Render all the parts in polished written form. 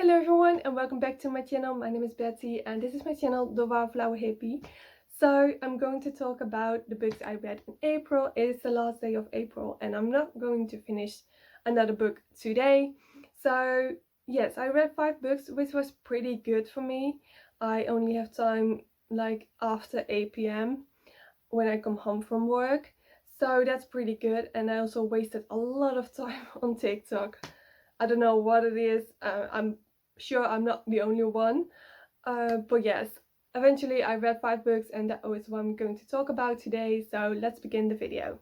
Hello everyone and welcome back to my channel. My name is Betsy and this is my channel The Wildflower Hippie. So I'm going to talk about the books I read in April. It is the last day of April and I'm not going to finish another book today. So yes, I read 5 books, which was pretty good for me. I only have time like after 8 p.m. when I come home from work. So that's pretty good, and I also wasted a lot of time on TikTok. I don't know what it is. I'm sure I'm not the only one. But yes, eventually I read 5 books and that is what I'm going to talk about today. So let's begin the video.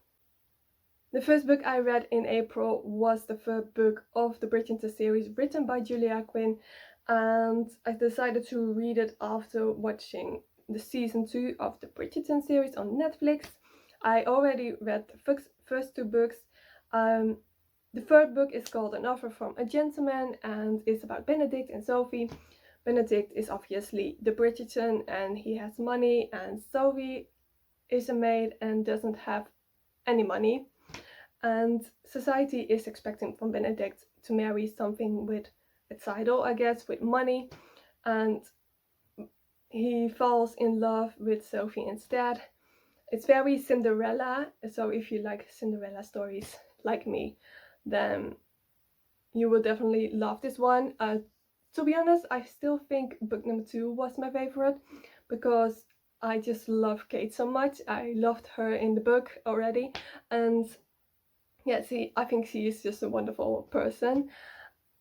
The first book I read in April was the third book of the Bridgerton series written by Julia Quinn, and I decided to read it after watching the season 2 of the Bridgerton series on Netflix. I already read the first 2 books. The third book is called An Offer from a Gentleman and is about Benedict and Sophie. Benedict is obviously the Bridgerton and he has money, and Sophie is a maid and doesn't have any money. And society is expecting from Benedict to marry something with a title, I guess, with money. And he falls in love with Sophie instead. It's very Cinderella, so if you like Cinderella stories like me, then you will definitely love this one. To be honest, I still think book number 2 was my favorite because I just love Kate so much. I loved her in the book already, and yeah, I think she is just a wonderful person.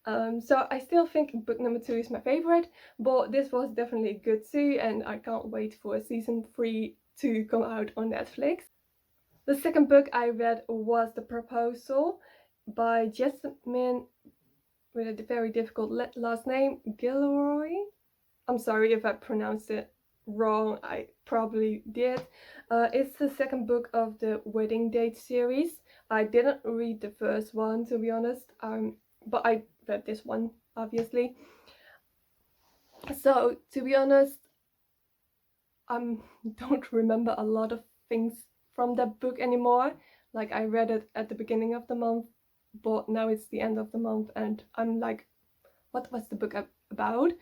So I still think book number 2 is my favorite, but this was definitely good too, and I can't wait for season 3 to come out on Netflix. The second book I read was The Proposal by Jasmine, with a very difficult last name, Gilroy. I'm sorry if I pronounced it wrong, I probably did. It's the second book of the Wedding Date series. I didn't read the first one, to be honest, but I read this one, obviously. So, to be honest, I don't remember a lot of things from that book anymore. Like, I read it at the beginning of the month, but now it's the end of the month and I'm like, what was the book about?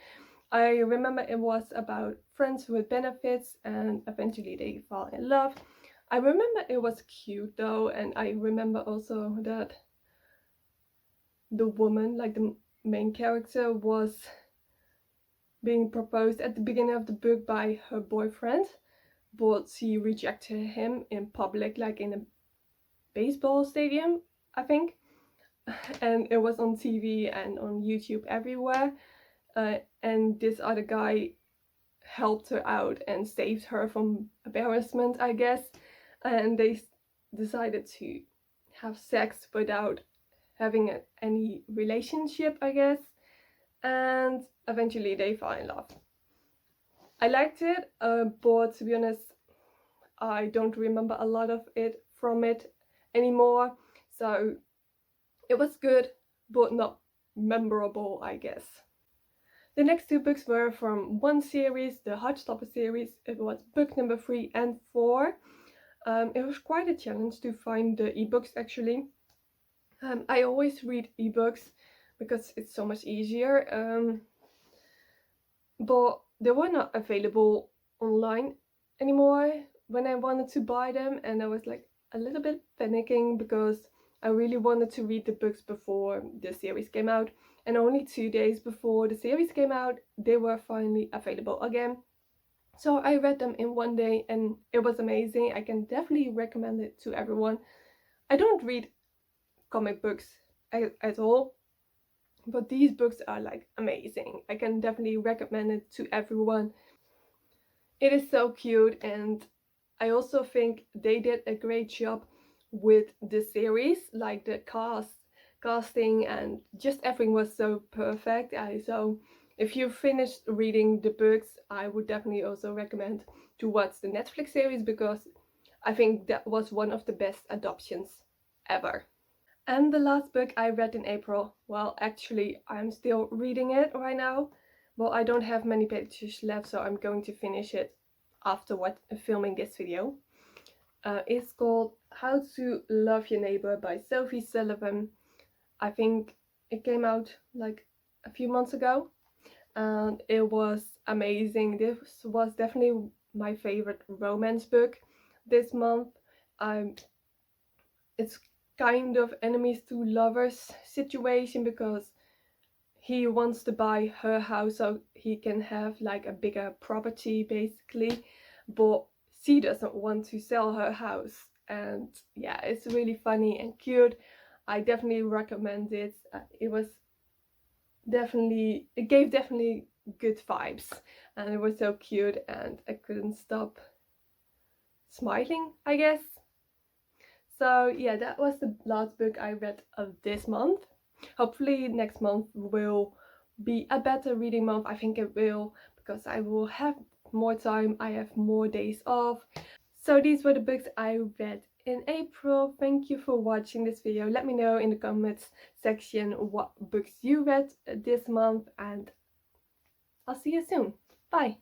I remember it was about friends with benefits and eventually they fall in love. I remember it was cute though, and I remember also that the woman, like the main character, was being proposed at the beginning of the book by her boyfriend, but she rejected him in public, like in a baseball stadium, I think. And it was on TV and on YouTube everywhere. And this other guy helped her out and saved her from embarrassment, I guess. And they decided to have sex without having any relationship, I guess. And eventually they fall in love. I liked it, but to be honest, I don't remember a lot of it from it anymore. So it was good, but not memorable, I guess. The next 2 books were from one series, the Heartstopper series. It was book number 3 and 4. It was quite a challenge to find the ebooks actually. I always read ebooks because it's so much easier, but they were not available online anymore when I wanted to buy them, and I was like a little bit panicking because I really wanted to read the books before the series came out, and only 2 days before the series came out they were finally available again. So I read them in one day and it was amazing. I can definitely recommend it to everyone. I don't read comic books at all, but these books are like amazing. I can definitely recommend it to everyone. It is so cute, and I also think they did a great job with the series, like the casting and just everything was so perfect. So if you finished reading the books, I would definitely also recommend to watch the Netflix series because I think that was one of the best adoptions ever. And the last book I read in April, well, actually I'm still reading it right now. Well, I don't have many pages left, so I'm going to finish it after filming this video. It's called How to Love Your Neighbor by Sophie Sullivan. I think it came out like a few months ago, and it was amazing. This was definitely my favorite romance book this month. It's kind of enemies to lovers situation, because he wants to buy her house so he can have like a bigger property basically, but she doesn't want to sell her house. And yeah, it's really funny and cute. I definitely recommend it. It gave definitely good vibes, and it was so cute, and I couldn't stop smiling, I guess. So yeah, that was the last book I read of this month. Hopefully next month will be a better reading month. I think it will, because I will have more time, I have more days off. So these were the books I read in April. Thank you for watching this video. Let me know in the comments section what books you read this month, and I'll see you soon. Bye!